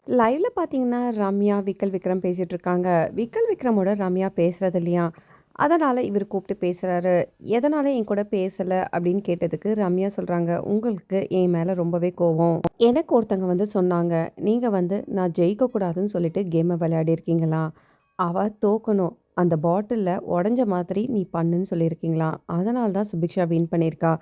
லைவ்ல பார்த்தீங்கன்னா, ரம்யா, விக்கல் விக்ரம் பேசிட்டு இருக்காங்க. விக்கல் விக்ரமோட ரம்யா பேசுறது இல்லையாம். அதனால இவரு கூப்பிட்டு பேசுறாரு. "எதனால என் கூட பேசல?" அப்படின்னு கேட்டதுக்கு ரம்யா சொல்றாங்க, "உங்களுக்கு என் மேல ரொம்பவே கோவம். எனக்கு ஒருத்தங்க வந்து சொன்னாங்க, நீங்க வந்து நான் ஜெயிக்கக்கூடாதுன்னு சொல்லிட்டு கேம விளையாடியிருக்கீங்களாம். அவ தோக்கணும். அந்த பாட்டில்ல உடைஞ்ச மாதிரி நீ பண்ணுன்னு சொல்லியிருக்கீங்களாம். அதனால தான் சுபிக்ஷா வின் பண்ணியிருக்கா.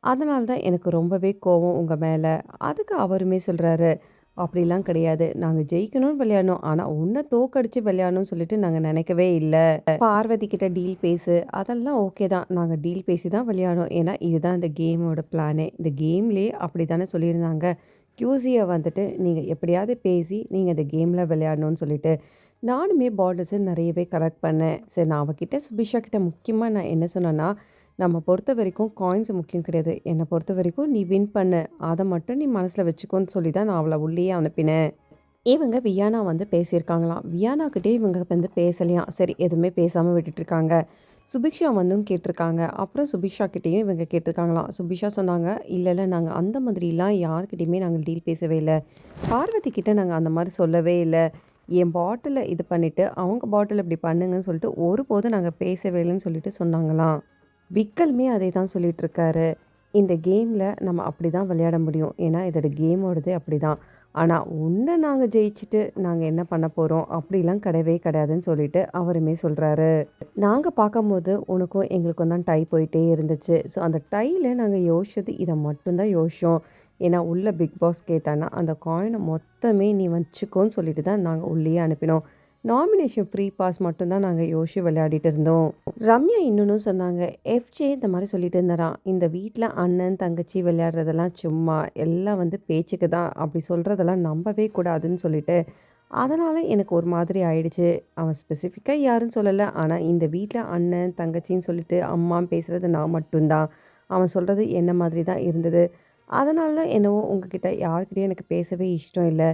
அதனால தான் எனக்கு ரொம்பவே கோவம் உங்க மேல." அதுக்கு அவருமே சொல்றாரு, அப்படிலாம் கிடையாது. நாங்க ஜெயிக்கணும்னு விளையாடணும். ஆனா, உன்ன தோக்கடிச்சு விளையாடணும்னு சொல்லிட்டு நாங்க நெனைக்கவே இல்ல. பார்வதி கிட்ட டீல் பேசு. அதெல்லாம் ஓகே தான். நாங்க டீல் பேசி தான் விளையாடணும். ஏன்னா, இதுதான் இந்த கேமோட பிளானே. இந்த கேம்லயே அப்படித்தானே சொல்லியிருந்தாங்க. QCய வந்துட்டு நீங்க எப்படியாவது பேசி, நீங்க இந்த கேம்ல விளையாடணும்னு சொல்லிட்டு. நானுமே பாட்டில்ஸ நெறையவே கலெக்ட் பண்ணேன். சரி நான் அவகிட்ட சுபிக்ஷா கிட்ட முக்கியமா நான் என்ன சொன்னேன்னா, நம்ம பொறுத்தவரைக்கும் காயின்ஸ் முக்கியம் கிடையாது. என்ன பொறுத்தவரைக்கும் நீ வின் பண்ணு. அத மட்டும் நீ மனசுல வச்சுக்கோன்னு சொல்லி தான் நான் அவள உள்ளேயே அனுப்பினேன். இவங்க வியானா வந்து பேசியிருக்காங்களாம். வியானாகிட்டயும் இவங்க வந்து பேசலையாம். சரி எதுவுமே பேசாம விட்டுட்டுருக்காங்க. சுபிக்ஷா வந்தும் கேட்டுருக்காங்க. அப்புறம் சுபிக்ஷா கிட்டயும் இவங்க கேட்டுருக்காங்களாம். சுபிக்ஷா சொன்னாங்க, "இல்ல, இல்ல நாங்க அந்த மாதிரிலாம் யார்கிட்டயுமே நாங்க டீல் பேசவே இல்ல. பார்வதி கிட்ட நாங்க அந்த மாரி சொல்லவே இல்ல. என் பாட்டில இது பண்ணிட்டு, அவங்க பாட்டில இப்படி பண்ணுங்கன்னு சொல்லிட்டு ஒருபோதும் நாங்க பேசவே இல்லன்னு" சொல்லிட்டு சொன்னாங்களாம். விக்கலுமே அதே தான் சொல்லிட்டு இருக்காரு. இந்த கேம்ல நம்ம அப்படிதான் விளையாட முடியும். ஏன்னா இதோட கேமோடதே அப்படிதான். ஆனா உன்ன நாங்க ஜெயிச்சுட்டு நாங்க என்ன பண்ண போறோம்? அப்படிலாம் கிடையவே கிடையாதுன்னு சொல்லிட்டு அவருமே சொல்றாரு. நாங்க பார்க்கும்போது உனக்கும் எங்களுக்கும் தான் டை போயிட்டே இருந்துச்சு. ஸோ அந்த டைல நாங்க யோசிச்சது இத மட்டும் தான் யோசிச்சோம். ஏன்னா உள்ள பிக் பாஸ் கேட்டான்னா, அந்த காயின மொத்தமே நீ வச்சுக்கோன்னு சொல்லிட்டு தான் நாங்க உள்ளேயே அனுப்பினோம். நாமினேஷன் ஃப்ரீ பாஸ் மட்டும் தான் நாங்க யோசிச்சு விளையாடிட்டு இருந்தோம். ரம்யா இன்னொன்னும் சொன்னாங்க. எஃப்ஜே இந்த மாரி சொல்லிட்டு இருந்தாராம். இந்த வீட்ல அண்ணன், தங்கச்சி விளையாடுறதெல்லாம் சும்மா. எல்லாம் வந்து பேச்சுக்கு தான். அப்படி சொல்றதெல்லாம் நம்பவே கூடாதுன்னு சொல்லிட்டு, அதனால எனக்கு ஒரு மாதிரி ஆயிடுச்சு. அவன் ஸ்பெசிஃபிக்கா யாருன்னு சொல்லல. ஆனா இந்த வீட்ல அண்ணன், தங்கச்சின்னு சொல்லிட்டு அம்மான்னு பேசுறது நான் மட்டும் தான். அவன் சொல்றது என்ன மாதிரி தான் இருந்தது. அதனால தான் என்னவோ உங்ககிட்ட யார்கிட்டயும் எனக்கு பேசவே இஷ்டம் இல்ல.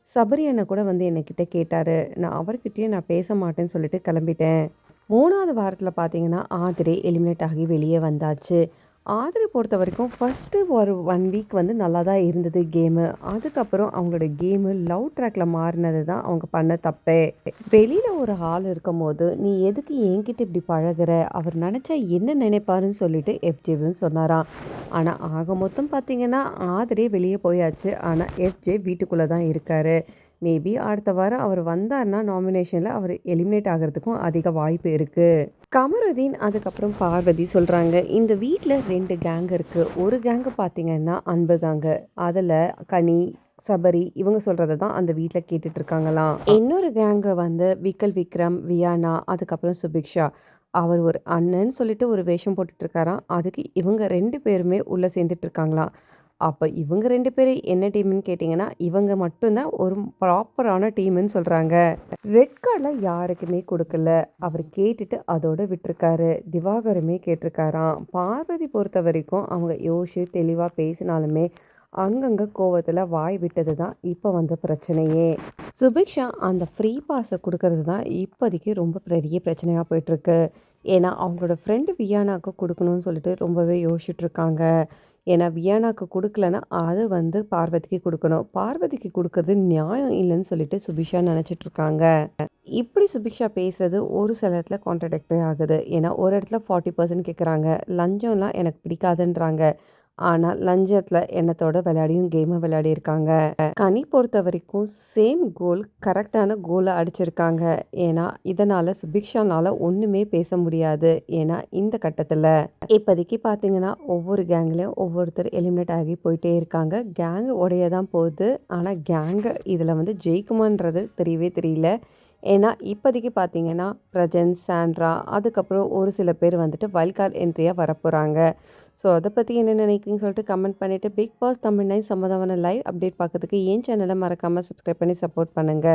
சபரி அண்ணன் கூட வந்து என்கிட்ட கேட்டாரு. நான் அவர்கிட்டயும் நான் பேச மாட்டேன்னு சொல்லிட்டு கிளம்பிட்டேன். 3வது வாரத்தில பார்த்தீங்கன்னா, ஆதிரே எலிமினேட் ஆகி வெளியே வந்தாச்சு. ஆதிரை பொறுத்தவரைக்கும் ஃபர்ஸ்ட்டு ஒரு 1 வீக் வந்து நல்லா தான் இருந்தது கேமு. அதுக்கப்புறம் அவங்களோட கேமு லவ் ட்ராக்ல மாறுனது தான் அவங்க பண்ண தப்பே. வெளியில ஒரு ஆள் இருக்கும்போது, "நீ எதுக்கு என்கிட்ட இப்படி பழகுற? அவர் நெனச்சா என்ன நினைப்பாருன்னு?" சொல்லிட்டு எஃப்ஜேவும் சொன்னாராம். ஆனா ஆக மொத்தம் பார்த்தீங்கன்னா, ஆதிரே வெளியே போயாச்சு. ஆனா எஃப்ஜே வீட்டுக்குள்ள தான் இருக்காரு. மேபி அடுத்த வாரம் அவர் வந்தார்னா நாமினேஷன்ல அவர் எலிமினேட் ஆகுறதுக்கும் அதிக வாய்ப்பு இருக்கு. கமருதீன் அதுக்கப்புறம் பார்வதி சொல்றாங்க, இந்த வீட்ல 2 கேங் இருக்கு. ஒரு கேங்கு பார்த்தீங்கன்னா அன்பு கேங்கு. அதுல கனி, சபரி இவங்க சொல்றத தான் அந்த வீட்ல கேட்டுட்டு இருக்காங்களாம். இன்னொரு கேங்கு வந்து விக்கல் விக்ரம், வியானா அதுக்கப்புறம் சுபிக்ஷா. அவர் ஒரு அண்ணன்னு சொல்லிட்டு ஒரு வேஷம் போட்டுட்டு இருக்காராம். அதுக்கு இவங்க 2 பேருமே உள்ள சேர்ந்துட்டு இருக்காங்களாம். அப்ப இவங்க 2 பேரும் என்ன டீம்ன்னு கேட்டீங்கன்னா, இவங்க மட்டும் தான் ஒரு ப்ராப்பரான டீம்ன்னு சொல்றாங்க. ரெட் கார்ட்ல யாருக்குமே குடுக்கல. அவரு கேட்டுட்டு அதோட விட்டுருக்காரு. திவாகருமே கேட்டிருக்காராம். பார்வதி பொறுத்தவரைக்கும் அவங்க யோசிச்சு தெளிவா பேசினாலுமே, அங்கங்க கோவத்துல வாய் விட்டது தான் இப்ப வந்த பிரச்சனையே. சுபிக்ஷா அந்த ஃப்ரீ பாஸ குடுக்கறது தான் இப்போதைக்கு ரொம்ப பெரிய பிரச்சனையா போயிட்டுருக்கு. ஏன்னா, அவங்களோட ஃப்ரெண்டு வியானாக்கு குடுக்கணும்னு சொல்லிட்டு ரொம்பவே யோசிச்சுட்டு இருக்காங்க. ஏன்னா, வியானாக்கு குடுக்கலன்னா, அது வந்து பார்வதிக்கு குடுக்கணும். பார்வதிக்கு குடுக்கறது நியாயம் இல்லன்னு சொல்லிட்டு சுபிக்ஷா நெனச்சிட்டு இருக்காங்க. இப்படி சுபிக்ஷா பேசுறது ஒரு சில இடத்துல கான்ட்ரடிக்டரி ஆகுது. ஏன்னா, ஒரு இடத்துல 40% கேட்குறாங்க. லஞ்சம்லாம் எனக்கு பிடிக்காதுன்றாங்க. ஆனா, லஞ்சத்தில எண்ணத்தோட விளையாடியும் கேம விளையாடியிருக்காங்க. கனி பொறுத்தவரைக்கும் சேம் கோல் கரெக்டான கோல அடிச்சிருக்காங்க. ஏன்னா, இதனால சுபிக்ஷானால ஒண்ணுமே பேச முடியாது. ஏன்னா, இந்த கட்டத்தில. இப்போதைக்கு பார்த்தீங்கன்னா, ஒவ்வொரு கேங்லயும் ஒவ்வொருத்தர் எலிமினேட் ஆகி போயிட்டே இருக்காங்க. கேங் உடைய தான் போகுது. ஆனா, கேங்கு இதில வந்து ஜெயிக்குமான்றது தெரியவே தெரியல. ஏன்னா, இப்போதைக்கு பார்த்தீங்கன்னா, பிரஜன்ஸ், சாண்ட்ரா அதுக்கப்புறம் ஒரு சில பேர் வந்துட்டு வைல்ட் கார்ட் என்ட்ரியா வரப்போறாங்க. ஸோ, அத பத்தி என்ன நினைக்கிறீங்கன்னு சொல்லிட்டு கமெண்ட் பண்ணிட்டு, பிக் பாஸ் தமிழ் 9 சம்மந்தமான லைவ் அப்டேட் பார்க்கறதுக்கு என் சேனல மறக்காம சப்ஸ்கிரைப் பண்ணி சப்போர்ட் பண்ணுங்க.